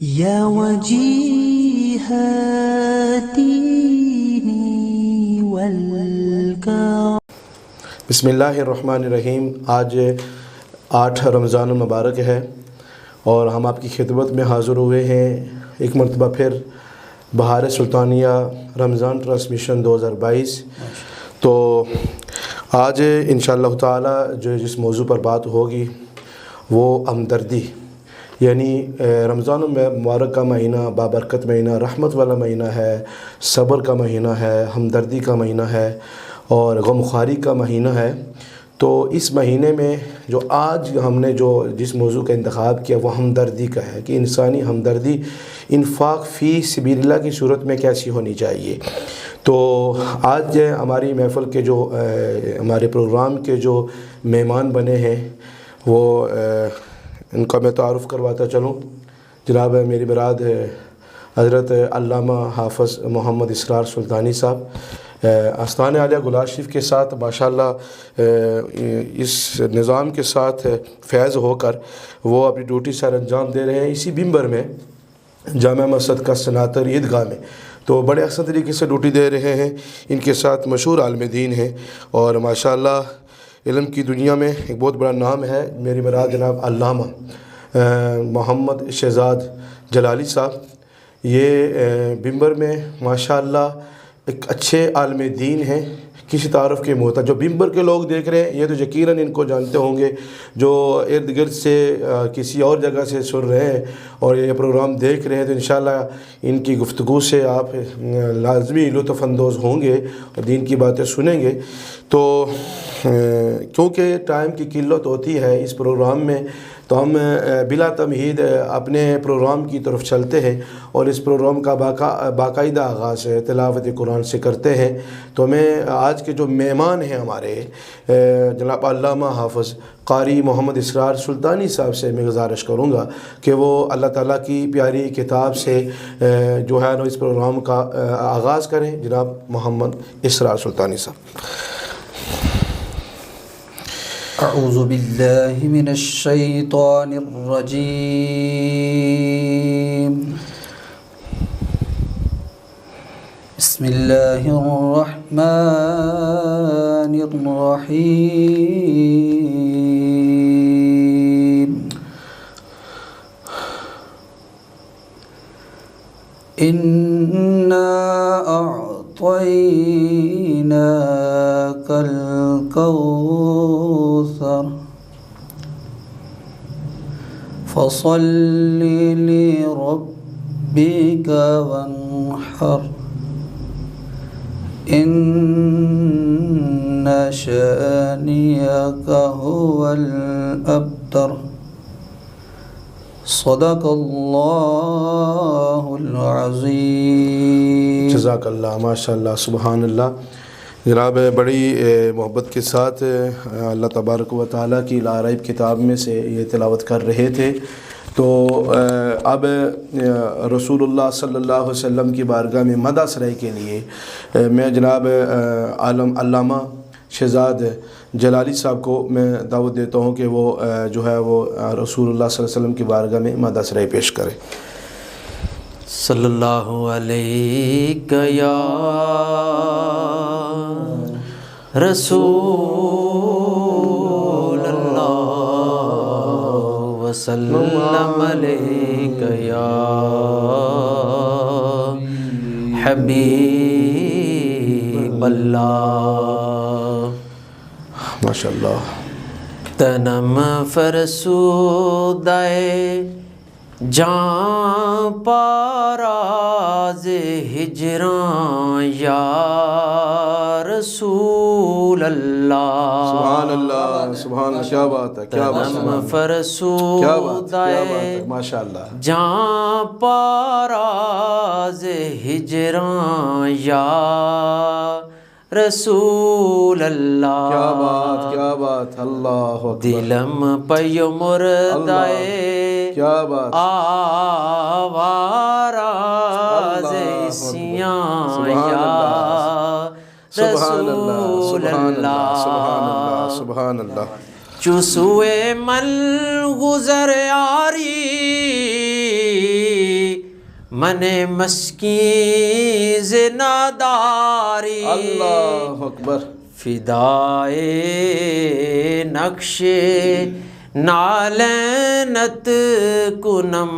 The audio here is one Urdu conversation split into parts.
یا وجیہ دینی والکرم۔ بسم اللہ الرحمن الرحیم۔ آج 8 رمضان المبارک ہے اور ہم آپ کی خدمت میں حاضر ہوئے ہیں ایک مرتبہ پھر بہار سلطانیہ رمضان ٹرانسمیشن 2022۔ تو آج انشاءاللہ تعالی جس موضوع پر بات ہوگی وہ ہمدردی، یعنی رمضان المبارک کا مہینہ بابرکت مہینہ، رحمت والا مہینہ ہے، صبر کا مہینہ ہے، ہمدردی کا مہینہ ہے اور غمخواری کا مہینہ ہے۔ تو اس مہینے میں جو آج ہم نے جس موضوع کا انتخاب کیا وہ ہمدردی کا ہے کہ انسانی ہمدردی انفاق فی سبیل اللہ کی صورت میں کیسی ہونی چاہیے۔ تو آج ہماری محفل کے ہمارے پروگرام کے جو مہمان بنے ہیں وہ ان کا میں تعارف کرواتا چلوں۔ جناب میری براد حضرت علامہ حافظ محمد اسرار سلطانی صاحب آستانِ عالیہ گلاد شریف کے ساتھ ماشاءاللہ اس نظام کے ساتھ فیض ہو کر وہ اپنی ڈیوٹی سر انجام دے رہے ہیں اسی منبر میں، جامع مسجد کا سناتر عیدگاہ میں۔ تو بڑے احسن طریقے سے ڈیوٹی دے رہے ہیں۔ ان کے ساتھ مشہور عالم دین ہیں اور ماشاءاللہ علم کی دنیا میں ایک بہت بڑا نام ہے میری براد جناب علامہ محمد شہزاد جلالی صاحب۔ یہ منبر میں ماشاءاللہ ایک اچھے عالم دین ہیں، کسی تعارف کے محتاج۔ جو منبر کے لوگ دیکھ رہے ہیں یہ تو یقیناً ان کو جانتے ہوں گے، جو ارد گرد سے کسی اور جگہ سے سن رہے ہیں اور یہ پروگرام دیکھ رہے ہیں تو انشاءاللہ ان کی گفتگو سے آپ لازمی لطف اندوز ہوں گے اور دین کی باتیں سنیں گے۔ تو کیونکہ ٹائم کی قلت ہوتی ہے اس پروگرام میں تو ہم بلا تمہید اپنے پروگرام کی طرف چلتے ہیں اور اس پروگرام کا باقاعدہ آغاز تلاوت قرآن سے کرتے ہیں۔ تو میں آج کے جو مہمان ہیں ہمارے جناب علامہ حافظ قاری محمد اسرار سلطانی صاحب سے میں گزارش کروں گا کہ وہ اللہ تعالیٰ کی پیاری کتاب سے جو ہے اس پروگرام کا آغاز کریں۔ جناب محمد اسرار سلطانی صاحب۔ اعوذ باللہ من الشیطان الرجیم، بسم اللہ الرحمن الرحیم، انا اعطیناک الکوثر فصل لربک وانحر ان شانئک هو الابتر۔ صدق اللہ العظیم۔ جزاک اللہ، ماشاءاللہ، سبحان اللہ۔ جناب بڑی محبت کے ساتھ اللہ تبارک و تعالیٰ کی لا ریب کتاب میں سے یہ تلاوت کر رہے تھے۔ تو اب رسول اللہ صلی اللہ علیہ وسلم کی بارگاہ میں مدح سرائی کے لیے میں جناب علامہ شہزاد جلالی صاحب کو میں دعوت دیتا ہوں کہ وہ جو ہے وہ رسول اللہ صلی اللہ علیہ وسلم کی بارگاہ میں مدح سرائی پیش کریں۔ صلی اللہ علیہ یا رسول اللہ وسلم علیک یا حبیب اللہ۔ ماشاءاللہ۔ تنم فرسودائے جاں پاراز ہجراں یا رسول اللہ۔ سبحان اللہ، سبحان اللہ، کیا بات ہے، کیا بات ہے، تنم فرسودائے ماشاءاللہ، جاں پاراز ہجراں یا رسول اللہ۔ کیا بات، کیا بات، اللہ اکبر۔ دلم پیو مردائے کیا بات، آواراز اسیاں یا رسول اللہ۔ سبحان اللہ۔ چو سوئے مل گزر آری من مسکین ز ناداری اللہ اکبر فدائے نقش نالینت کنم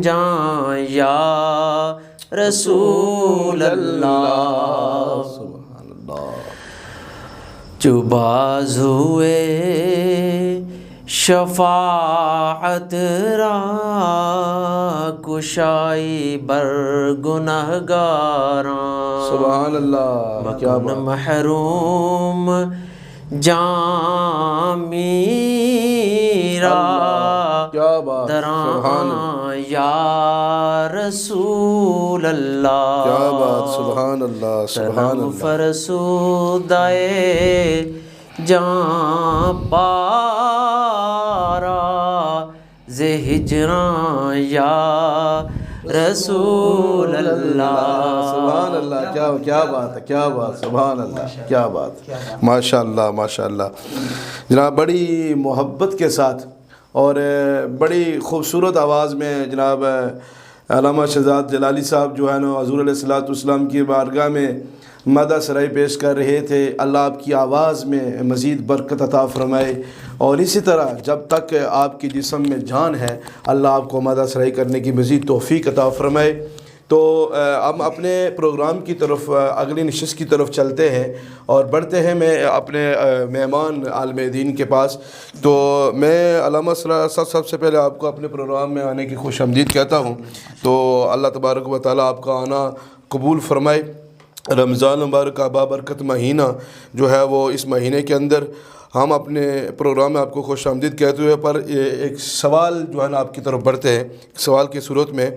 جان یا رسول اللہ سبحان اللہ جو بازوئے شفاعت را کشائی بر گنہگاراں سبحان اللہ کیا مکن بات محروم جامیرا کیا بات سبحان اللہ دراں یا رسول اللہ کیا بات سبحان اللہ سبحان سلام اللہ فرسودائے جان پارا ز ہجراں یا رسول اللہ سبحان اللہ کیا بات ہے کیا بات سبحان اللہ کیا بات ماشاء اللہ ماشاء اللہ جناب بڑی محبت کے ساتھ اور بڑی خوبصورت آواز میں جناب علامہ شہزاد جلالی صاحب جو ہے نا حضور علیہ الصلوۃ کی بارگاہ میں مدح سرائی پیش کر رہے تھے. اللہ آپ کی آواز میں مزید برکت عطا فرمائے اور اسی طرح جب تک آپ کی جسم میں جان ہے اللہ آپ کو مدح سرائی کرنے کی مزید توفیق عطا فرمائے. تو ہم اپنے پروگرام کی طرف اگلی نشست کی طرف چلتے ہیں اور بڑھتے ہیں میں اپنے مہمان عالم دین کے پاس. تو میں علامہ صاحب سے پہلے آپ کو اپنے پروگرام میں آنے کی خوش آمدید کہتا ہوں. تو اللہ تبارک و تعالیٰ آپ کا آنا قبول فرمائے. رمضان مبارک کا بابرکت مہینہ جو ہے وہ اس مہینے کے اندر ہم اپنے پروگرام میں آپ کو خوش آمدید کہتے ہوئے پر ایک سوال جو ہے نا آپ کی طرف بڑھتے ہیں سوال کی صورت میں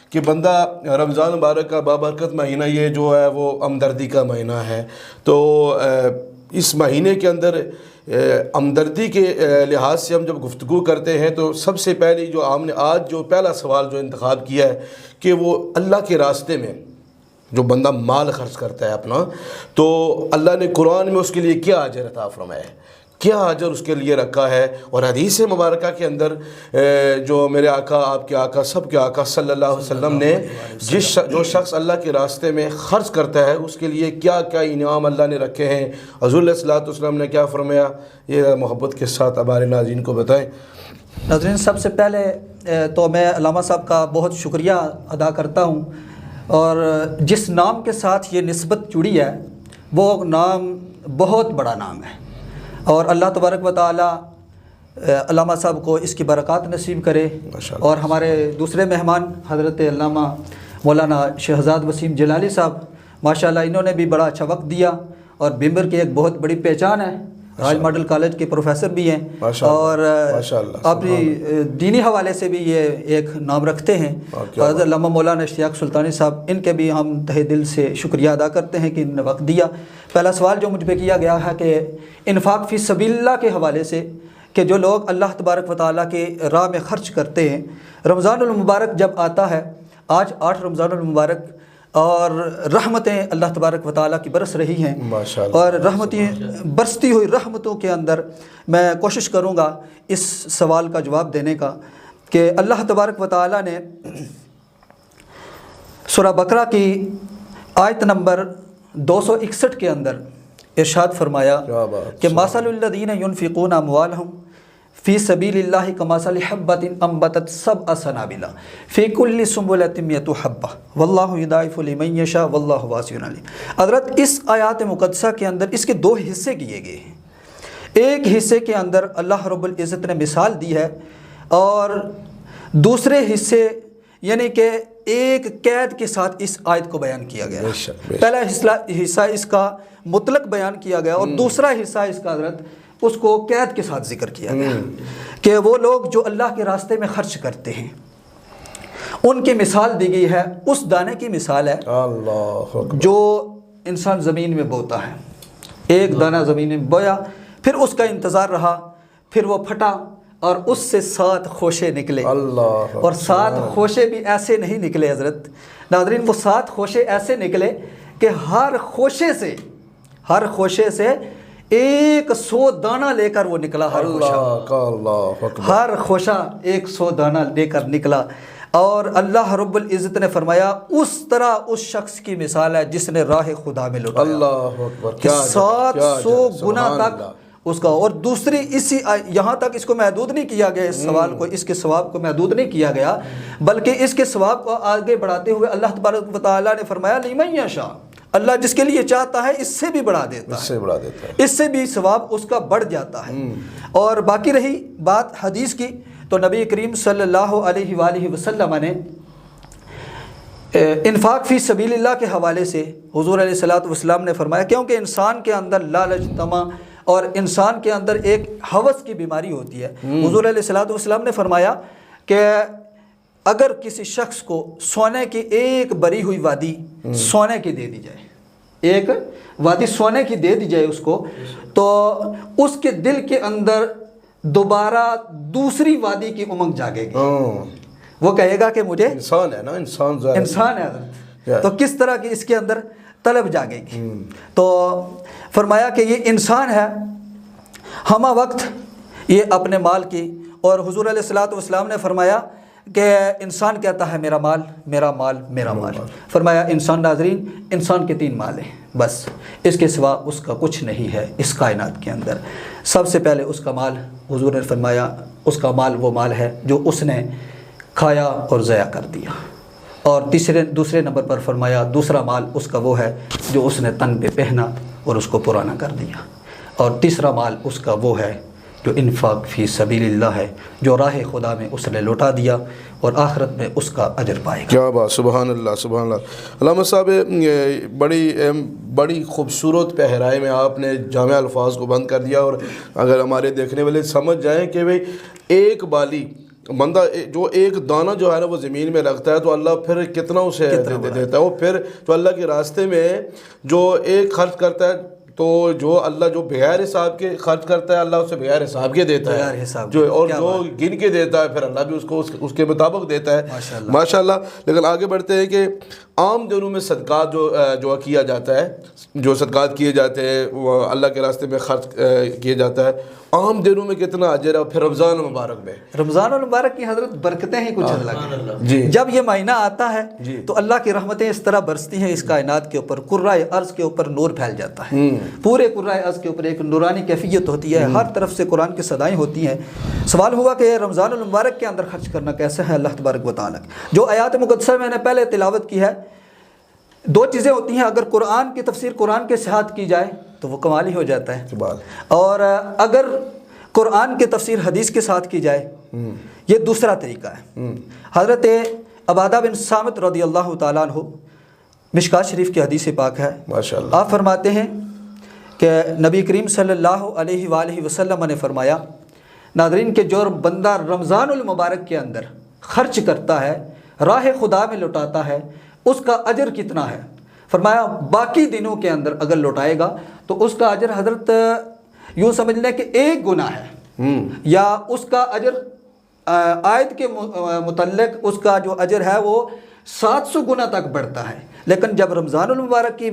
کہ بندہ رمضان مبارک کا بابرکت مہینہ یہ جو ہے وہ ہمدردی کا مہینہ ہے. تو اس مہینے کے اندر ہمدردی کے لحاظ سے ہم جب گفتگو کرتے ہیں تو سب سے پہلی جو ہم نے آج جو پہلا سوال جو انتخاب کیا ہے کہ وہ اللہ کے راستے میں جو بندہ مال خرچ کرتا ہے اپنا تو اللہ نے قرآن میں اس کے لیے کیا اجر عطا فرمایا ہے, کیا اجر اس کے لیے رکھا ہے. اور حدیث مبارکہ کے اندر جو میرے آقا آپ کے آقا سب کے آقا صلی اللہ علیہ وسلم نے جو شخص اللہ کے راستے میں خرچ کرتا ہے اس کے لیے کیا کیا انعام اللہ نے رکھے ہیں, حضور علیہ الصلوۃ نے کیا فرمایا, یہ محبت کے ساتھ ہمارے ناظرین کو بتائیں. ناظرین سب سے پہلے تو میں علامہ صاحب کا بہت شکریہ ادا کرتا ہوں اور جس نام کے ساتھ یہ نسبت جڑی ہے وہ نام بہت بڑا نام ہے اور اللہ تبارک و تعالی علامہ صاحب کو اس کی برکات نصیب کرے. اور ہمارے دوسرے مہمان حضرت علامہ مولانا شہزاد وسیم جلالی صاحب ماشاءاللہ انہوں نے بھی بڑا اچھا وقت دیا اور بمبر کی ایک بہت بڑی پہچان ہے, راج ماڈل کالج کے پروفیسر بھی ہیں اور اپنی دینی حوالے سے بھی یہ ایک نام رکھتے ہیں. حضرت علامہ مولانا اشتیاق سلطانی صاحب ان کے بھی ہم تہ دل سے شکریہ ادا کرتے ہیں کہ انہوں نے وقت دیا. پہلا سوال جو مجھ پہ کیا گیا ہے کہ انفاق فی سبیل اللہ کے حوالے سے کہ جو لوگ اللہ تبارک و تعالیٰ کے راہ میں خرچ کرتے ہیں, رمضان المبارک جب آتا ہے, آج 8 رمضان المبارک اور رحمتیں اللہ تبارک و تعالیٰ کی برس رہی ہیں اور رحمتیں برستی ہوئی رحمتوں کے اندر میں کوشش کروں گا اس سوال کا جواب دینے کا کہ اللہ تبارک و تعالیٰ نے سورہ بقرہ کی آیت نمبر 261 کے اندر ارشاد فرمایا کہ مثل الذین ينفقون اموالهم فی سبیل اللہ کمثل حبۃ انبتت سبع سنابل فی کل سنبلۃ مئۃ حبۃ واللہ یضاعف لمن یشاء واللہ واسع علیم. حضرت اس آیات مقدسہ کے اندر اس کے 2 حصے کیے گئے ہیں. ایک حصے کے اندر اللہ رب العزت نے مثال دی ہے اور دوسرے حصے یعنی کہ ایک قید کے ساتھ اس آیت کو بیان کیا گیا. پہلا حصہ اس کا مطلق بیان کیا گیا اور دوسرا حصہ اس کا حضرت اس کو قید کے ساتھ ذکر کیا گیا کہ وہ لوگ جو اللہ کے راستے میں خرچ کرتے ہیں ان کی مثال دی گئی ہے اس دانے کی مثال ہے جو انسان زمین میں بوتا ہے. ایک دانہ زمین میں بویا, پھر اس کا انتظار رہا, پھر وہ پھٹا اور اس سے 7 خوشے نکلے. اور 7 خوشے بھی ایسے نہیں نکلے حضرت ناظرین, وہ 7 خوشے ایسے نکلے کہ ہر خوشے سے 100 دانہ لے کر وہ نکلا. ہر خوشہ 100 دانہ لے کر نکلا. اور اللہ رب العزت نے فرمایا اس طرح اس شخص کی مثال ہے جس نے راہ خدا میں لٹایا۔ اللہ اکبر، کہ 700 گنا سبحان تک اللہ۔ اس کا، اور دوسری اسی یہاں تک اس کو محدود نہیں کیا گیا، اس سوال کو، اس کے ثواب کو محدود نہیں کیا گیا، بلکہ اس کے ثواب کو آگے بڑھاتے ہوئے اللہ تبارک و تعالیٰ نے فرمایا لمن یشاء، اللہ جس کے لیے چاہتا ہے اس سے بھی بڑھا دیتا ہے، اس سے بڑھا دیتا ہے، اس سے بھی ثواب اس کا بڑھ جاتا ہے۔ اور باقی رہی بات حدیث کی، تو نبی کریم صلی اللہ علیہ وآلہ وسلم نے انفاق فی سبیل اللہ کے حوالے سے حضور علیہ الصلوۃ والسلام نے فرمایا، کیونکہ انسان کے اندر لالچ، طمع اور انسان کے اندر ایک ہوس کی بیماری ہوتی ہے۔ حضور علیہ الصلوۃ والسلام نے فرمایا کہ اگر کسی شخص کو سونے کی ایک بری ہوئی وادی سونے کی دے دی جائے، ایک وادی سونے کی دے دی جائے اس کو، تو اس کے دل کے اندر دوبارہ دوسری وادی کی امنگ جاگے گی، وہ کہے گا کہ مجھے انسان ہے نا، انسان ہے حضرت، تو کس طرح کی اس کے اندر طلب جاگے گی۔ تو فرمایا کہ یہ انسان ہے، ہمہ وقت یہ اپنے مال کی، اور حضور علیہ الصلوۃ والسلام نے فرمایا کہ انسان کہتا ہے میرا مال میرا مال میرا مال، فرمایا انسان، ناظرین، انسان کے 3 مال ہیں بس، اس کے سوا اس کا کچھ نہیں ہے اس کائنات کے اندر۔ سب سے پہلے اس کا مال، حضور نے فرمایا اس کا مال وہ مال ہے جو اس نے کھایا اور ضائع کر دیا، اور دوسرے نمبر پر فرمایا دوسرا مال اس کا وہ ہے جو اس نے تن پہ پہنا اور اس کو پرانا کر دیا، اور تیسرا مال اس کا وہ ہے جو انفاق فی سبیل اللہ ہے، جو راہ خدا میں اس نے لوٹا دیا اور آخرت میں اس کا اجر پائے گا۔ کیا بات، سبحان اللہ سبحان اللہ۔ علامہ صاحب، بڑی خوبصورت پہرائے میں آپ نے جامع الفاظ کو بند کر دیا، اور اگر ہمارے دیکھنے والے سمجھ جائیں کہ بھئی ایک بالی بندہ جو ایک دانہ جو ہے نا وہ زمین میں رکھتا ہے تو اللہ پھر کتنا اسے دیتا ہے، وہ پھر جو اللہ کے راستے میں جو ایک خرچ کرتا ہے، تو جو اللہ جو بغیر حساب کے خرچ کرتا ہے اللہ اسے بغیر حساب کے دیتا ہے، جو گن کے دیتا ہے پھر اللہ بھی اس کو اس کے مطابق دیتا ہے، ماشاءاللہ۔ لیکن آگے بڑھتے ہیں کہ عام دنوں میں صدقات جو کیا جاتا ہے، جو صدقات کیے جاتے ہیں وہ اللہ کے راستے میں خرچ کیا جاتا ہے، عام دنوں میں کتنا اجر ہے، پھر رمضان المبارک میں، رمضان المبارک کی حضرت برکتیں ہی کچھ الگ ہیں جی۔ جب یہ مہینہ آتا ہے تو اللہ کی رحمتیں اس طرح برستی ہیں اس کائنات کے اوپر، کرۂ ارض کے اوپر نور پھیل جاتا ہے، پورے کرۂ ارض کے اوپر ایک نورانی کیفیت ہوتی ہے، ہر طرف سے قرآن کی صدائیں ہوتی ہیں۔ سوال ہوا کہ رمضان المبارک کے اندر خرچ کرنا کیسا ہے اللہ تبارک و تعالیٰ، جو آیات مقدسہ میں نے پہلے تلاوت کی ہے، 2 چیزیں ہوتی ہیں، اگر قرآن کی تفسیر قرآن کے ساتھ کی جائے تو وہ کمال ہی ہو جاتا ہے، اور اگر قرآن کی تفسیر حدیث کے ساتھ کی جائے یہ دوسرا طریقہ ہے۔ حضرت عبادہ بن صامت رضی اللہ تعالیٰ عنہ، مشکات شریف کی حدیث پاک ہے، ماشاءاللہ، آپ فرماتے ہیں کہ نبی کریم صلی اللہ علیہ وآلہ وسلم نے فرمایا، ناظرین، کہ جو بندہ رمضان المبارک کے اندر خرچ کرتا ہے، راہ خدا میں لوٹاتا ہے، اس کا اجر کتنا ہے؟ فرمایا باقی دنوں کے اندر اگر لوٹائے گا تو اس کا اجر حضرت یوں سمجھ لیں کہ 1 گنا ہے، یا اس کا اجر آیت کے متعلق اس کا جو اجر ہے وہ 700 گنا تک بڑھتا ہے۔ لیکن جب رمضان المبارک کی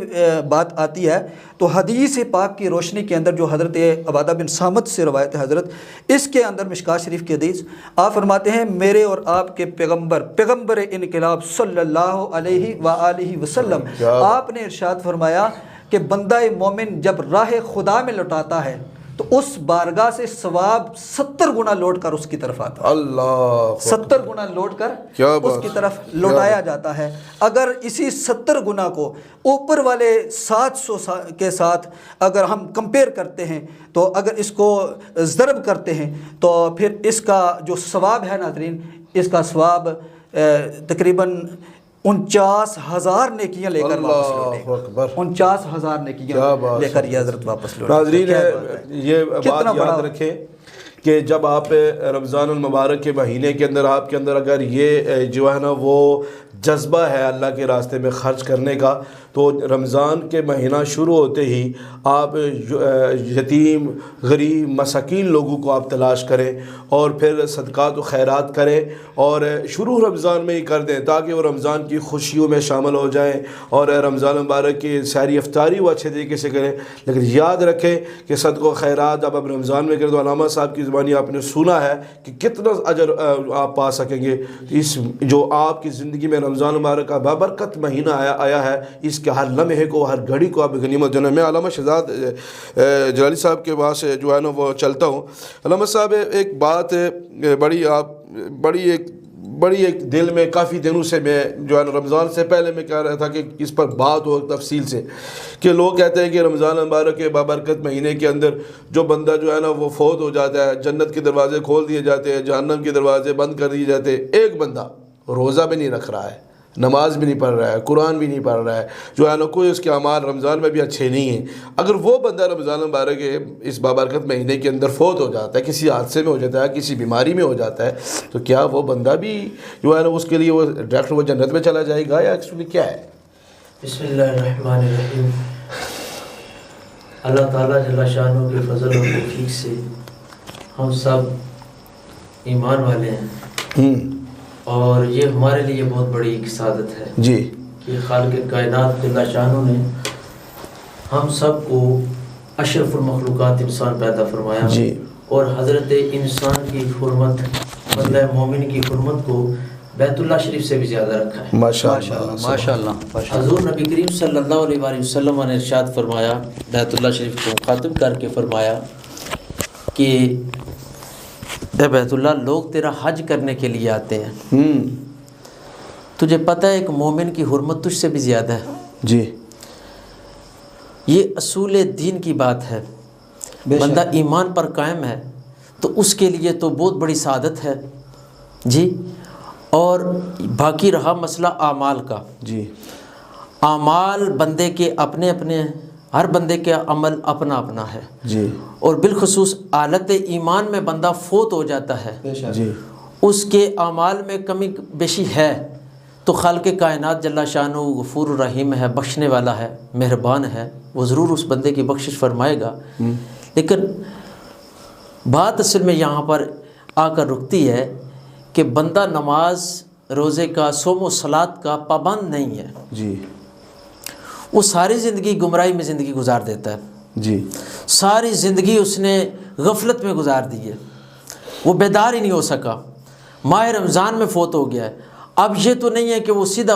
بات آتی ہے تو حدیث پاک کی روشنی کے اندر جو حضرت عبادہ بن صامت سے روایت ہے حضرت، اس کے اندر مشکات شریف کی حدیث، آپ فرماتے ہیں میرے اور آپ کے پیغمبر انقلاب صلی اللہ علیہ وآلہ وسلم، آپ نے ارشاد فرمایا کہ بندہ مومن جب راہ خدا میں لوٹاتا ہے تو اس بارگاہ سے ثواب 70 گنا لوٹ کر اس کی طرف آتا ہے، اللہ 70 گنا لوٹ کر اس کی طرف لوٹایا جاتا ہے۔ اگر اسی 70 گنا کو اوپر والے 700 کے ساتھ اگر ہم کمپیئر کرتے ہیں تو اگر اس کو ضرب کرتے ہیں تو پھر اس کا جو ثواب ہے ناظرین، اس کا ثواب تقریباً 49,000 نیکیاں لے کر واپس لوٹے، 49,000 نیکیاں لے کر یہ حضرت واپس لوٹے۔ ناظرین یہ بات یاد رکھیں کہ جب آپ رمضان المبارک کے مہینے کے اندر آپ کے اندر اگر یہ جو ہے نا وہ جذبہ ہے اللہ کے راستے میں خرچ کرنے کا، تو رمضان کے مہینہ شروع ہوتے ہی آپ یتیم، غریب، مساکین لوگوں کو آپ تلاش کریں اور پھر صدقات و خیرات کریں، اور شروع رمضان میں ہی کر دیں تاکہ وہ رمضان کی خوشیوں میں شامل ہو جائیں اور رمضان مبارک کی ساری افطاری وہ اچھے طریقے سے کریں۔ لیکن یاد رکھیں کہ صدقہ و خیرات جب آپ رمضان میں کریں تو علامہ صاحب کی زبانی آپ نے سنا ہے کہ کتنا اجر آپ پا سکیں گے۔ اس جو آپ کی زندگی میں رمضان مبارک کا بابرکت مہینہ آیا ہے، اس کے ہر لمحے کو، ہر گھڑی کو آپ غنیمت جانا۔ میں علامہ شہزاد جلالی صاحب کے پاس جو ہے نا وہ چلتا ہوں۔ علامہ صاحب ایک بات بڑی ایک دل میں کافی دنوں سے میں جو ہے نا رمضان سے پہلے میں کہہ رہا تھا کہ اس پر بات ہو تفصیل سے، کہ لوگ کہتے ہیں کہ رمضان مبارک کے بابرکت مہینے کے اندر جو بندہ جو ہے نا وہ فوت ہو جاتا ہے، جنت کے دروازے کھول دیے جاتے ہیں، جہنم کے دروازے بند کر دیے جاتے ہیں۔ ایک بندہ روزہ بھی نہیں رکھ رہا ہے، نماز بھی نہیں پڑھ رہا ہے، قرآن بھی نہیں پڑھ رہا ہے، جو ہے نا کوئی اس کے اعمال رمضان میں بھی اچھے نہیں ہیں، اگر وہ بندہ رمضان مبارک کے اس بابرکت مہینے کے اندر فوت ہو جاتا ہے، کسی حادثے میں ہو جاتا ہے، کسی بیماری میں ہو جاتا ہے، تو کیا وہ بندہ بھی جو ہے نا اس کے لیے وہ ڈائریکٹ وہ جنت میں چلا جائے گا یا ایکچولی کیا ہے؟ بسم اللہ الرحمن الرحیم۔ اللہ تعالیٰ جل شانہ کے فضل و توفیق سے ہم سب ایمان والے ہیں، اور یہ ہمارے لیے بہت بڑی ایک سعادت ہے جی کہ خالق کائنات جل شانہ نے ہم سب کو اشرف المخلوقات انسان پیدا فرمایا جی، اور حضرت انسان کی حرمت، مطلب مومن کی حرمت کو بیت اللہ شریف سے بھی زیادہ رکھا ہے۔ ماشاءاللہ۔ حضور نبی کریم صلی اللہ علیہ وآلہ وسلم نے ارشاد فرمایا، بیت اللہ شریف کو مخاطب کر کے فرمایا کہ اے بیت اللہ، لوگ تیرا حج کرنے کے لیے آتے ہیں، تجھے پتہ ہے ایک مومن کی حرمت تجھ سے بھی زیادہ ہے۔ جی، یہ اصول دین کی بات ہے، بندہ ایمان پر قائم ہے تو اس کے لیے تو بہت بڑی سعادت ہے جی۔ اور باقی رہا مسئلہ اعمال کا، جی، اعمال بندے کے اپنے اپنے ہیں، ہر بندے کا عمل اپنا اپنا ہے جی، اور بالخصوص حالت ایمان میں بندہ فوت ہو جاتا ہے، جی، اس کے اعمال میں کمی بیشی ہے تو خالق کائنات جل شانہ غفور الرحیم ہے، بخشنے والا ہے، مہربان ہے، وہ ضرور اس بندے کی بخشش فرمائے گا۔ لیکن بات اصل میں یہاں پر آ کر رکتی ہے کہ بندہ نماز روزے کا، صوم و صلات کا پابند نہیں ہے، جی، وہ ساری زندگی گمراہی میں زندگی گزار دیتا ہے، جی، ساری زندگی اس نے غفلت میں گزار دی ہے، وہ بیدار ہی نہیں ہو سکا، ماہ رمضان میں فوت ہو گیا ہے۔ اب یہ تو نہیں ہے کہ وہ سیدھا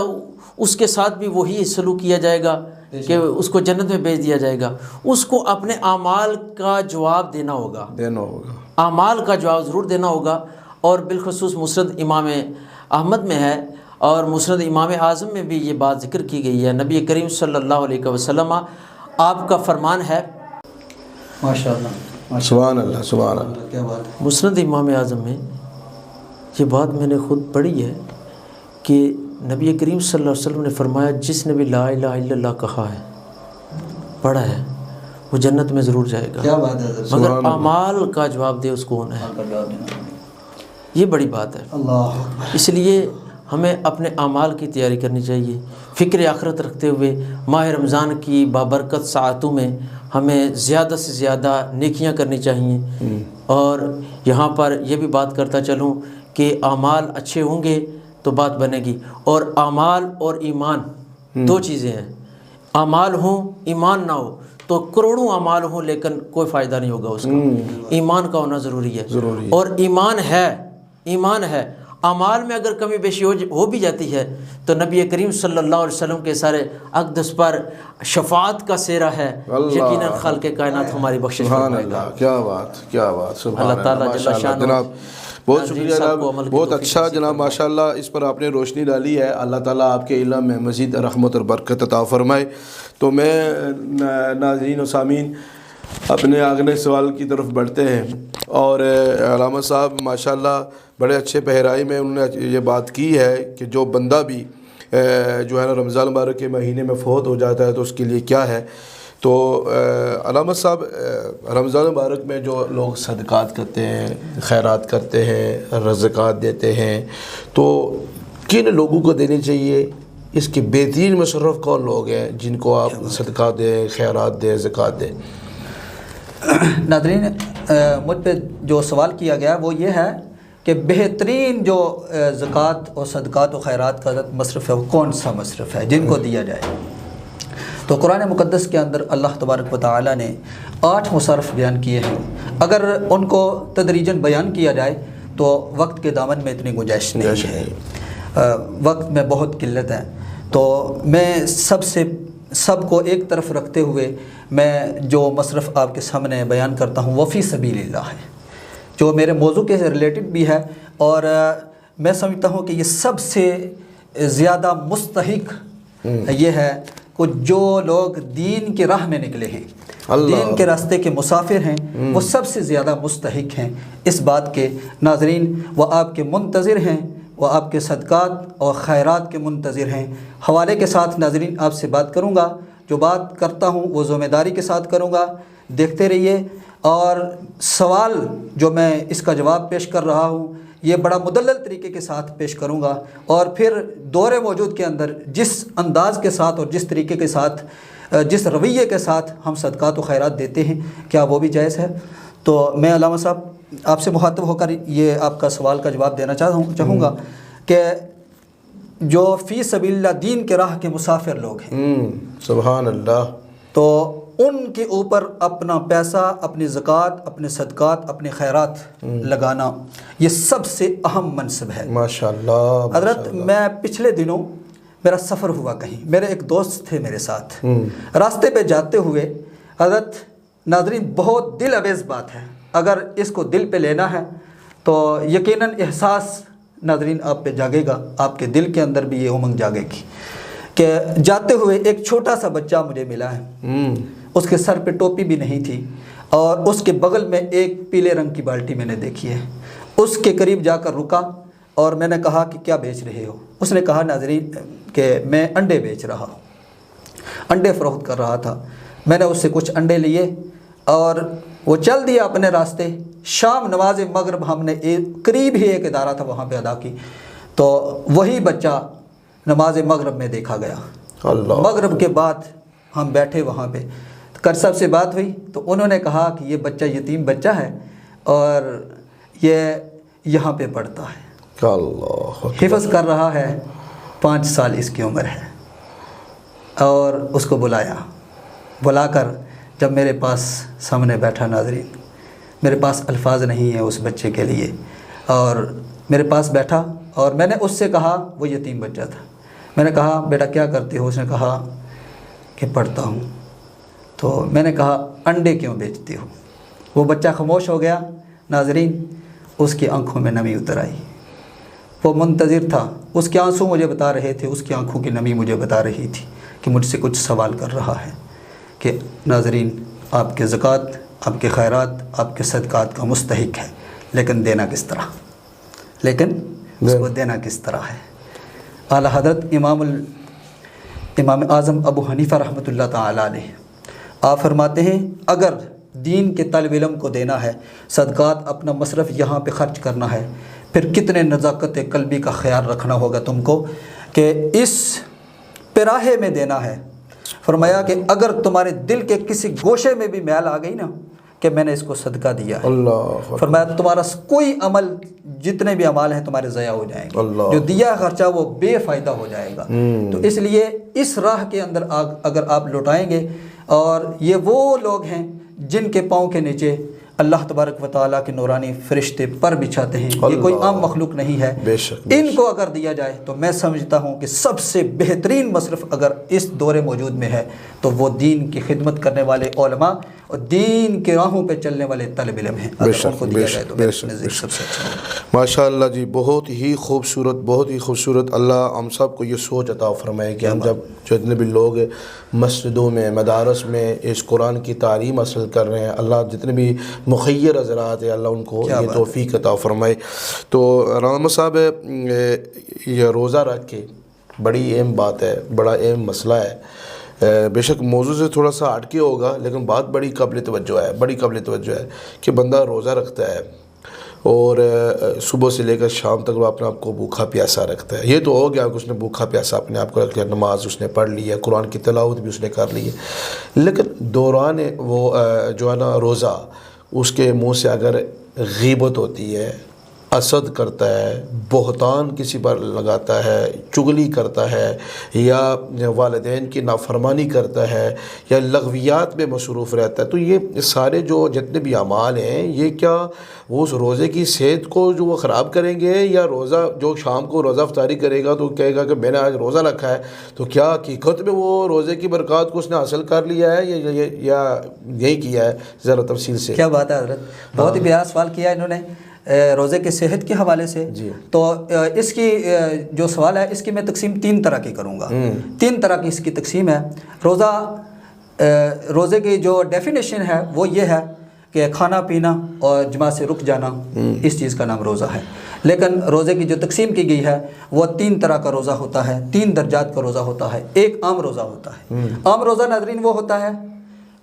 اس کے ساتھ بھی وہی سلوک کیا جائے گا کہ اس کو جنت میں بھیج دیا جائے گا، اس کو اپنے اعمال کا جواب دینا ہوگا، اعمال کا جواب ضرور دینا ہوگا۔ اور بالخصوص مسند امام احمد میں ہے اور مسند امام اعظم میں بھی یہ بات ذکر کی گئی ہے، نبی کریم صلی اللہ علیہ وسلم آپ کا فرمان ہے، ماشاءاللہ، سبحان اللہ، سبحان اللہ، کیا بات ہے۔ مسند امام اعظم میں یہ بات میں نے خود پڑھی ہے کہ نبی کریم صلی اللہ علیہ وسلم نے فرمایا، جس نے بھی لا الہ الا اللہ کہا ہے، پڑھا ہے، وہ جنت میں ضرور جائے گا، کیا بات ہے، مگر اعمال کا جواب دے اس کو ہونا ہے، یہ بڑی بات ہے۔ اللہ اس لیے ہمیں اپنے اعمال کی تیاری کرنی چاہیے، فکر آخرت رکھتے ہوئے ماہ رمضان کی بابرکت ساعتوں میں ہمیں زیادہ سے زیادہ نیکیاں کرنی چاہیے۔ اور یہاں پر یہ بھی بات کرتا چلوں کہ اعمال اچھے ہوں گے تو بات بنے گی، اور اعمال اور ایمان دو چیزیں ہیں، اعمال ہوں ایمان نہ ہو تو کروڑوں اعمال ہوں لیکن کوئی فائدہ نہیں ہوگا اس کا، ایمان کا ہونا ضروری ہے۔ اور ایمان ہے، اعمال میں اگر کمی بیشی ہو بھی جاتی ہے تو نبی کریم صلی اللہ علیہ وسلم کے سارے اقدس پر شفاعت کا سیرا ہے، یقیناً خالق کائنات ہماری بخشش فرمائے گا۔ کیا بات، کیا بات، سبحان اللہ تعالیٰ جل شانہ جناب، بہت شکریہ جناب، بہت اچھا جناب، ماشاءاللہ اس پر آپ نے روشنی ڈالی ہے۔ اللہ تعالیٰ آپ کے علم میں مزید رحمت اور برکت عطا فرمائے۔ تو میں ناظرین و سامعین اپنے اگلے سوال کی طرف بڑھتے ہیں، اور علامہ صاحب ماشاءاللہ بڑے اچھے پہرائی میں انہوں نے یہ بات کی ہے کہ جو بندہ بھی جو ہے نا رمضان مبارک کے مہینے میں فوت ہو جاتا ہے تو اس کے لیے کیا ہے۔ تو علامہ صاحب، رمضان مبارک میں جو لوگ صدقات کرتے ہیں، خیرات کرتے ہیں، رزقات دیتے ہیں، تو کن لوگوں کو دینی چاہیے؟ اس کے بہترین مصرف کون لوگ ہیں جن کو آپ صدقہ دیں، خیرات دیں، زکوٰۃ دیں؟ ناظرین، مجھ پہ جو سوال کیا گیا وہ یہ ہے کہ بہترین جو زکوٰۃ اور صدقات و خیرات کا مصرف ہے وہ کون سا مصرف ہے جن کو دیا جائے؟ تو قرآن مقدس کے اندر اللہ تبارک و تعالیٰ نے 8 مصرف بیان کیے ہیں. اگر ان کو تدریجاً بیان کیا جائے تو وقت کے دامن میں اتنی گنجائش نہیں ہے، وقت میں بہت قلت ہے. تو میں سب کو ایک طرف رکھتے ہوئے میں جو مصرف آپ کے سامنے بیان کرتا ہوں وہ فی سبیل اللہ ہے، جو میرے موضوع کے ریلیٹڈ بھی ہے، اور میں سمجھتا ہوں کہ یہ سب سے زیادہ مستحق یہ ہے کہ جو لوگ دین کی راہ میں نکلے ہیں، دین کے راستے کے مسافر ہیں، وہ سب سے زیادہ مستحق ہیں اس بات کے. ناظرین، وہ آپ کے منتظر ہیں، وہ آپ کے صدقات اور خیرات کے منتظر ہیں. حوالے کے ساتھ ناظرین آپ سے بات کروں گا، جو بات کرتا ہوں وہ ذمہ داری کے ساتھ کروں گا، دیکھتے رہیے. اور سوال جو میں اس کا جواب پیش کر رہا ہوں یہ بڑا مدلل طریقے کے ساتھ پیش کروں گا، اور پھر دور موجود کے اندر جس انداز کے ساتھ اور جس طریقے کے ساتھ، جس رویے کے ساتھ ہم صدقات و خیرات دیتے ہیں کیا وہ بھی جائز ہے. تو میں علامہ صاحب آپ سے مخاطب ہو کر یہ آپ کا سوال کا جواب دینا چاہوں گا کہ جو فی سبیل اللہ دین کے راہ کے مسافر لوگ ہیں، سبحان اللہ، تو ان کے اوپر اپنا پیسہ، اپنی زکوٰۃ، اپنے صدقات، اپنے خیرات لگانا یہ سب سے اہم منصب ہے. ماشاءاللہ. حضرت میں پچھلے دنوں میرا سفر ہوا کہیں، میرے ایک دوست تھے میرے ساتھ، راستے پہ جاتے ہوئے حضرت ناظرین بہت دل آویز بات ہے، اگر اس کو دل پہ لینا ہے تو یقیناً احساس ناظرین آپ پہ جاگے گا، آپ کے دل کے اندر بھی یہ امنگ جاگے گی کہ جاتے ہوئے ایک چھوٹا سا بچہ مجھے ملا ہے، اس کے سر پہ ٹوپی بھی نہیں تھی، اور اس کے بغل میں ایک پیلے رنگ کی بالٹی میں نے دیکھی ہے. اس کے قریب جا کر رکا اور میں نے کہا کہ کیا بیچ رہے ہو؟ اس نے کہا ناظرین کہ میں انڈے بیچ رہا ہوں، انڈے فروخت کر رہا تھا. میں نے اس سے کچھ انڈے لیے اور وہ چل دیا اپنے راستے. شام نماز مغرب ہم نے قریب ہی ایک ادارہ تھا وہاں پہ ادا کی، تو وہی بچہ نماز مغرب میں دیکھا گیا. اللہ. مغرب کے بعد ہم بیٹھے وہاں پہ، کر صاحب سے بات ہوئی تو انہوں نے کہا کہ یہ بچہ یتیم بچہ ہے اور یہ یہاں پہ پڑھتا ہے، اللہ حفظ کر رہا ہے، 5 سال اس کی عمر ہے. اور اس کو بلا کر جب میرے پاس سامنے بیٹھا، ناظرین میرے پاس الفاظ نہیں ہیں اس بچے کے لیے، اور میرے پاس بیٹھا اور میں نے اس سے کہا، وہ یتیم بچہ تھا، میں نے کہا بیٹا کیا کرتے ہو؟ اس نے کہا کہ پڑھتا ہوں. تو میں نے کہا انڈے کیوں بیچتے ہو؟ وہ بچہ خاموش ہو گیا. ناظرین اس کی آنکھوں میں نمی اتر آئی، وہ منتظر تھا، اس کے آنسو مجھے بتا رہے تھے، اس کی آنکھوں کی نمی مجھے بتا رہی تھی کہ مجھ سے کچھ سوال کر رہا ہے کہ ناظرین آپ کے زکوٰۃ، آپ کے خیرات، آپ کے صدقات کا مستحق ہے، لیکن دینا کس طرح، لیکن اس کو دینا کس طرح ہے. اعلیٰ حضرت امام اعظم ابو حنیفہ رحمۃ اللہ تعالیٰ علیہ آپ فرماتے ہیں اگر دین کے طالب علم کو دینا ہے، صدقات اپنا مصرف یہاں پہ خرچ کرنا ہے، پھر کتنے نزاکت قلبی کا خیال رکھنا ہوگا تم کو کہ اس پیراہے میں دینا ہے. فرمایا کہ اگر تمہارے دل کے کسی گوشے میں بھی میل آ گئی نا کہ میں نے اس کو صدقہ دیا ہے، اللہ، فرمایا تمہارا کوئی عمل، جتنے بھی اعمال ہیں تمہارے ضائع ہو جائیں گے، اللہ، جو دیا خرچہ وہ بے فائدہ ہو جائے گا. تو اس لیے اس راہ کے اندر اگر آپ لوٹائیں گے، اور یہ وہ لوگ ہیں جن کے پاؤں کے نیچے اللہ تبارک و تعالیٰ کے نورانی فرشتے پر بچھاتے ہیں، یہ کوئی عام مخلوق نہیں ہے. بے شک ان کو اگر دیا جائے تو میں سمجھتا ہوں کہ سب سے بہترین مصرف اگر اس دور موجود میں ہے تو وہ دین کی خدمت کرنے والے علماء اور دین کے راہوں پہ چلنے والے طالب علم ہیں. اگر ان کو دیا جائے تو میرے نزدیک سب سے اچھا ہوگا. ماشاء اللہ جی، بہت ہی خوبصورت، بہت ہی خوبصورت. اللہ ہم سب کو یہ سوچ عطا فرمائے کہ ہم جب جتنے بھی لوگ مسجدوں میں، مدارس میں اس قرآن کی تعلیم حاصل کر رہے ہیں، اللہ جتنے بھی مخیر حضرات ہیں اللہ ان کو یہ توفیق عطا فرمائے. تو علامہ صاحب یہ روزہ رکھ کے بڑی اہم بات ہے، بڑا اہم مسئلہ ہے. بے شک موضوع سے تھوڑا سا ہٹ کے ہوگا لیکن بات بڑی قابل توجہ ہے، بڑی قابل توجہ ہے کہ بندہ روزہ رکھتا ہے اور صبح سے لے کر شام تک وہ اپنے آپ کو بھوکا پیاسا رکھتا ہے. یہ تو ہو گیا کہ اس نے بھوکا پیاسا اپنے آپ کو رکھ لیا, نماز اس نے پڑھ لی ہے, قرآن کی تلاوت بھی اس نے کر لی ہے, لیکن دوران وہ جو ہے نا روزہ اس کے منہ سے اگر غیبت ہوتی ہے, حسد کرتا ہے, بہتان کسی پر لگاتا ہے, چغلی کرتا ہے, یا والدین کی نافرمانی کرتا ہے, یا لغویات میں مصروف رہتا ہے, تو یہ سارے جو جتنے بھی اعمال ہیں یہ کیا وہ اس روزے کی صحت کو جو وہ خراب کریں گے, یا روزہ جو شام کو روزہ افطاری کرے گا تو کہے گا کہ میں نے آج روزہ رکھا ہے, تو کیا حقیقت میں وہ روزے کی برکات کو اس نے حاصل کر لیا ہے یا یہی کیا ہے؟ ذرا تفصیل سے. کیا بات ہے حضرت, بہت ہی پیارا سوال کیا انہوں نے روزے کے صحت کے حوالے سے. تو اس کی جو سوال ہے اس کی میں تقسیم 3 طرح کی کروں گا. 3 طرح کی اس کی تقسیم ہے. روزے کی جو ڈیفینیشن ہے وہ یہ ہے کہ کھانا پینا اور جماع سے رک جانا, اس چیز کا نام روزہ ہے. لیکن روزے کی جو تقسیم کی گئی ہے وہ 3 طرح کا روزہ ہوتا ہے, 3 درجات کا روزہ ہوتا ہے. ایک عام روزہ ہوتا ہے. عام روزہ ناظرین وہ ہوتا ہے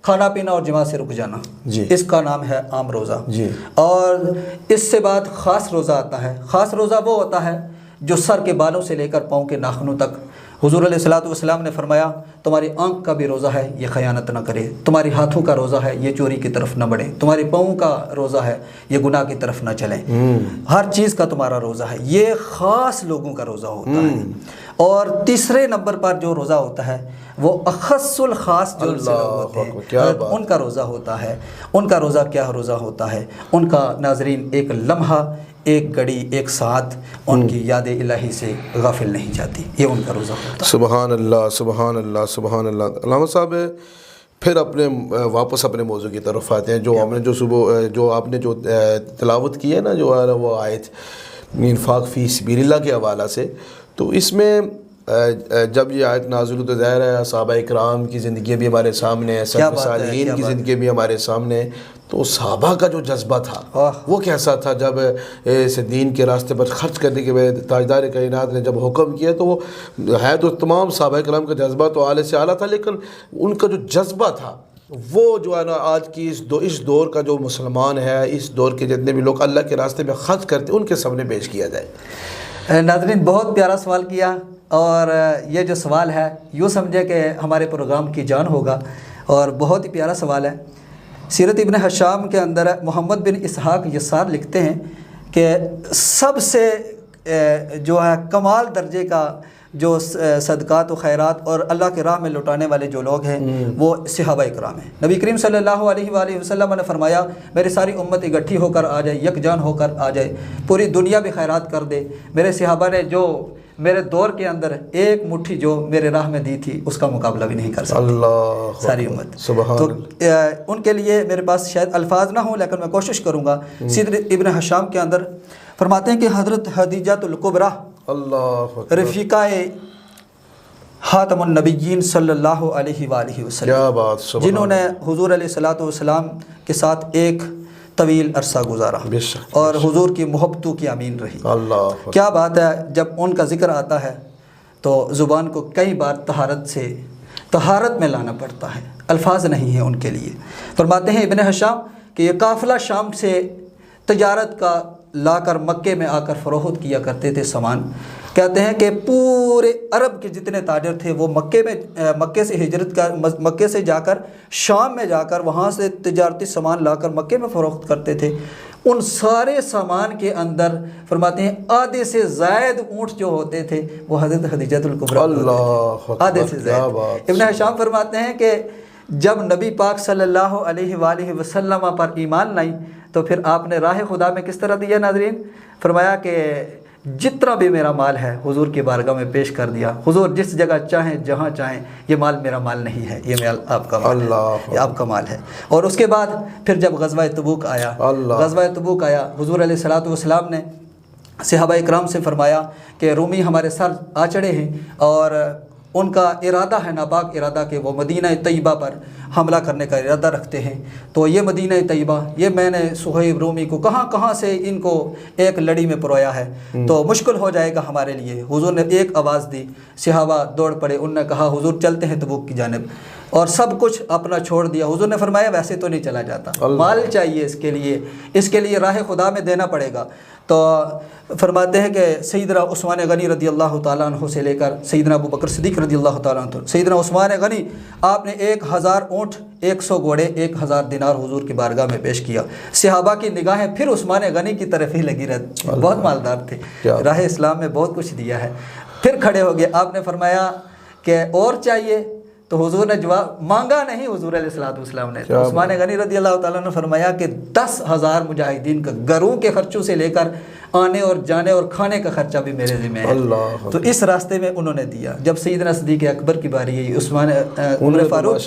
کھانا پینا اور جماع سے رک جانا, اس کا نام ہے عام روزہ. اور اس سے بعد خاص روزہ آتا ہے. خاص روزہ وہ ہوتا ہے جو سر کے بالوں سے لے کر پاؤں کے ناخنوں تک. حضور علیہ الصلوۃ والسلام نے فرمایا تمہاری آنکھ کا بھی روزہ ہے یہ خیانت نہ کرے, تمہاری ہاتھوں کا روزہ ہے یہ چوری کی طرف نہ بڑھے, تمہاری پاؤں کا روزہ ہے یہ گناہ کی طرف نہ چلیں, ہر چیز کا تمہارا روزہ ہے. یہ خاص لوگوں کا روزہ ہوتا ہے. اور تیسرے نمبر پر جو روزہ ہوتا ہے وہ اخص الخاص جو لوگ ہوتے ہیں ان کا روزہ ہوتا ہے. ان کا روزہ کیا روزہ ہوتا ہے؟ ان کا ناظرین ایک لمحہ, ایک گھڑی, ایک ساتھ ان کی یاد الہی سے غافل نہیں جاتی. یہ ان کا روزہ ہوتا ہے. سبحان اللہ, سبحان اللہ, سبحان اللہ. علامہ صاحب پھر واپس اپنے موضوع کی طرف آتے ہیں. جو ہم نے جو آپ نے جو تلاوت کی ہے نا, جو وہ آیت انفاق فی سبیل اللہ کے حوالہ سے, تو اس میں جب یہ آیت نازل تو ظاہر ہے صحابہ اکرام کی زندگی بھی ہمارے سامنے ہے, سلف صالحین کی زندگی بھی ہمارے سامنے ہے. تو صحابہ کا جو جذبہ تھا وہ کیسا تھا جب اس دین کے راستے پر خرچ کرنے کے بعد تاجدار کائنات نے جب حکم کیا؟ تو وہ ہے تو تمام صحابہ کرام کا جذبہ تو اعلیٰ سے اعلیٰ تھا, لیکن ان کا جو جذبہ تھا وہ جو ہے نا آج کی اس دور کا جو مسلمان ہے, اس دور کے جتنے بھی لوگ اللہ کے راستے میں خرچ کرتے ان کے سامنے پیش کیا جائے. ناظرین بہت پیارا سوال کیا, اور یہ جو سوال ہے یوں سمجھے کہ ہمارے پروگرام کی جان ہوگا, اور بہت ہی پیارا سوال ہے. سیرت ابن حشام کے اندر محمد بن اسحاق یسار لکھتے ہیں کہ سب سے جو ہے کمال درجے کا جو صدقات و خیرات اور اللہ کے راہ میں لوٹانے والے جو لوگ ہیں وہ صحابہ اکرام ہیں. نبی کریم صلی اللہ علیہ وآلہ وسلم نے فرمایا میری ساری امت اکٹھی ہو کر آ جائے, یکجان ہو کر آ جائے, پوری دنیا بھی خیرات کر دے. میرے صحابہ نے جو میرے دور کے اندر ایک مٹھی جو میرے راہ میں دی تھی اس کا مقابلہ بھی نہیں کر سکتی اللہ ساری امت. سبحان تو ان کے لیے میرے پاس شاید الفاظ نہ ہوں, لیکن میں کوشش کروں گا. سیرت ابن حشام کے اندر فرماتے ہیں کہ حضرت خدیجہ الکبریٰ اللہ رفیقہ خاتم النبیین صلی اللہ علیہ وآلہ وسلم, جنہوں نے حضور علیہ الصلوۃ والسلام کے ساتھ ایک طویل عرصہ گزارا اور حضور کی محبتوں کی امین رہی. اللہ کیا بات ہے, جب ان کا ذکر آتا ہے تو زبان کو کئی بار طہارت میں لانا پڑتا ہے, الفاظ نہیں ہیں ان کے لیے. فرماتے ہیں ابن حشام کہ یہ قافلہ شام سے تجارت کا لا کر مکے میں آ کر فروخت کیا کرتے تھے سامان. کہتے ہیں کہ پورے عرب کے جتنے تاجر تھے وہ مکے سے ہجرت کر مکے سے جا کر شام میں جا کر وہاں سے تجارتی سامان لا کر مکے میں فروخت کرتے تھے. ان سارے سامان کے اندر فرماتے ہیں آدھے سے زائد اونٹ جو ہوتے تھے وہ حضرت خدیجہ الکبریٰ آدھے سے زائد. ابن حشام فرماتے ہیں کہ جب نبی پاک صلی اللہ علیہ وآلہ وسلم پر ایمان لائی تو پھر آپ نے راہ خدا میں کس طرح دیا ناظرین؟ فرمایا کہ جتنا بھی میرا مال ہے حضور کی بارگاہ میں پیش کر دیا. حضور جس جگہ چاہیں جہاں چاہیں, یہ مال میرا مال نہیں ہے, یہ مال آپ کا مال ہے, یہ آپ کا مال ہے. اور اس کے بعد پھر جب غزوہ تبوک آیا, حضور علیہ الصلوۃ والسلام نے صحابہ اکرام سے فرمایا کہ رومی ہمارے سر آ چڑھے ہیں اور ان کا ارادہ ہے ناپاک ارادہ کہ وہ مدینہ طیبہ پر حملہ کرنے کا ارادہ رکھتے ہیں تو یہ مدینہ طیبہ، یہ میں نے صہیب رومی کو کہاں سے ان کو ایک لڑی میں پرویا ہے تو مشکل ہو جائے گا ہمارے لیے۔ حضور نے ایک آواز دی، صحابہ دوڑ پڑے، انہوں نے کہا حضور چلتے ہیں تبوک کی جانب، اور سب کچھ اپنا چھوڑ دیا۔ حضور نے فرمایا ویسے تو نہیں چلا جاتا، مال چاہیے اس کے لیے راہ خدا میں دینا پڑے گا۔ تو فرماتے ہیں کہ سیدنا عثمان غنی رضی اللہ تعالیٰ عنہ سے لے کر سیدنا ابو بکر صدیق رضی اللہ تعالیٰ عنہ، سیدنا عثمان غنی آپ نے 1000 اونٹ، 100 گھوڑے، 1000 دینار حضور کی بارگاہ میں پیش کیا۔ صحابہ کی نگاہیں پھر عثمان غنی کی طرف ہی لگی رہتی، بہت مالدار تھے، راہ اسلام میں بہت کچھ دیا ہے۔ پھر کھڑے ہو گئے، آپ نے فرمایا کہ اور چاہیے؟ تو حضور نے جواب مانگا نہیں، حضور علیہ الصلوۃ والسلام نے عثمان غنی رضی اللہ تعالیٰ نے فرمایا کہ 10,000 مجاہدین کا گھروں کے خرچوں سے لے کر آنے اور جانے اور کھانے کا خرچہ بھی میرے ذمہ ہے۔ تو اس راستے میں انہوں نے دیا۔ جب سیدنا صدیق اکبر کی باری آئی، عمر فاروق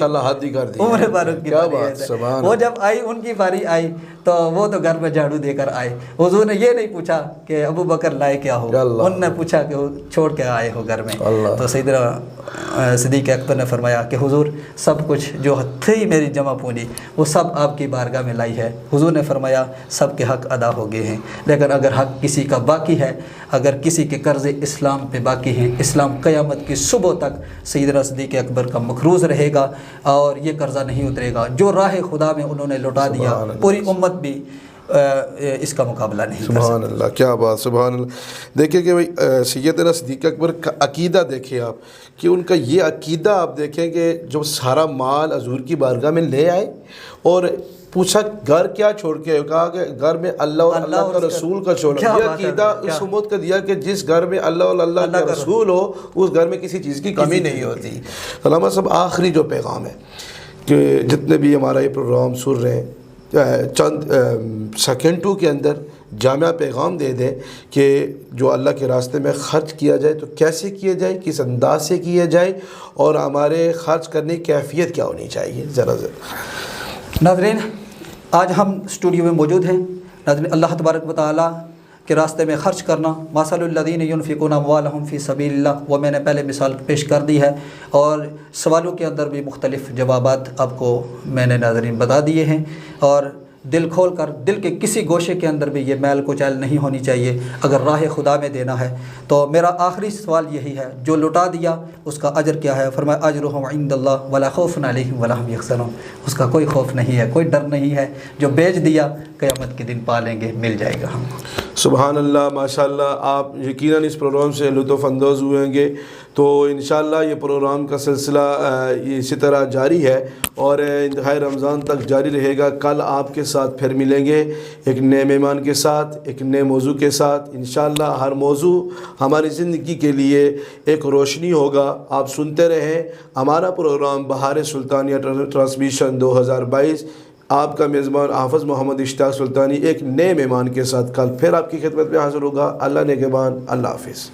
کی باری آئی، وہ جب آئی، ان کی باری آئی تو وہ تو گھر میں جھاڑو دے کر آئے۔ حضور نے یہ نہیں پوچھا کہ ابو بکر لائے کیا ہو، انہوں نے پوچھا کہ چھوڑ کے آئے ہو گھر میں۔ تو سیدنا صدیق اکبر نے فرمایا کہ حضور سب کچھ جو تھی میری جمع پونجی وہ سب آپ کی بارگاہ میں لائی ہے۔ حضور نے فرمایا سب کے حق ادا ہو گئے ہیں، لیکن اگر حق کسی کا باقی ہے، اگر کسی کے قرض اسلام پہ باقی ہیں، اسلام قیامت کی صبح تک سیدنا صدیق اکبر کا مقروض رہے گا اور یہ قرضہ نہیں اترے گا۔ جو راہ خدا میں انہوں نے لوٹا دیا، پوری امت بھی اس کا مقابلہ نہیں کر سکتی۔ سبحان اللہ، کیا بات، سبحان اللہ۔ دیکھیں کہ بھائی سیدنا صدیق اکبر کا عقیدہ دیکھیں آپ، کہ ان کا یہ عقیدہ آپ دیکھیں کہ جو سارا مال حضور کی بارگاہ میں لے آئے اور پوچھا گھر کیا چھوڑ کے، کہا کہ گھر میں اللہ اور اللہ کا رسول کا چھوڑا۔ یہ عقیدہ اس امت کا دیا کہ جس گھر میں اللہ اور اللہ کا رسول ہو اس گھر میں کسی چیز کی کمی نہیں ہوتی۔ علامہ صاحب آخری جو پیغام ہے کہ جتنے بھی ہمارا یہ پروگرام سن رہے ہیں، چند سیکنڈوں کے اندر جامعہ پیغام دے دیں کہ جو اللہ کے راستے میں خرچ کیا جائے تو کیسے کیا جائے، کس انداز سے کیا جائے، اور ہمارے خرچ کرنے کی کیفیت کیا ہونی چاہیے، ذرا ناظرین آج ہم اسٹوڈیو میں موجود ہیں۔ ناظرین اللہ تبارک و تعالیٰ کے راستے میں خرچ کرنا، مثل الذین ینفقون اموالہم فی سبیل اللہ، وہ میں نے پہلے مثال پیش کر دی ہے، اور سوالوں کے اندر بھی مختلف جوابات آپ کو میں نے ناظرین بتا دیے ہیں، اور دل کھول کر دل کے کسی گوشے کے اندر بھی یہ میل کچیل نہیں ہونی چاہیے۔ اگر راہ خدا میں دینا ہے تو میرا آخری سوال یہی ہے، جو لٹا دیا اس کا اجر کیا ہے؟ فرمایا اجرہم عند اللہ ولا خوف علیہم ولا ہم یحزنون، اس کا کوئی خوف نہیں ہے، کوئی ڈر نہیں ہے۔ جو بیچ دیا قیامت کے دن پا لیں گے، مل جائے گا ہم۔ سبحان اللہ، ماشاءاللہ، آپ یقیناً اس پروگرام سے لطف اندوز ہوئیں گے۔ تو انشاءاللہ یہ پروگرام کا سلسلہ اسی طرح جاری ہے اور انتہائی رمضان تک جاری رہے گا۔ کل آپ کے ساتھ پھر ملیں گے ایک نئے مہمان کے ساتھ، ایک نئے موضوع کے ساتھ۔ انشاءاللہ ہر موضوع ہماری زندگی کے لیے ایک روشنی ہوگا۔ آپ سنتے رہیں ہمارا پروگرام بہار سلطانیہ ٹرانسمیشن 2022۔ آپ کا میزبان حافظ محمد اشتاق سلطانی ایک نئے مہمان کے ساتھ کل پھر آپ کی خدمت میں حاضر ہوگا۔ اللہ نگہبان، اللہ حافظ۔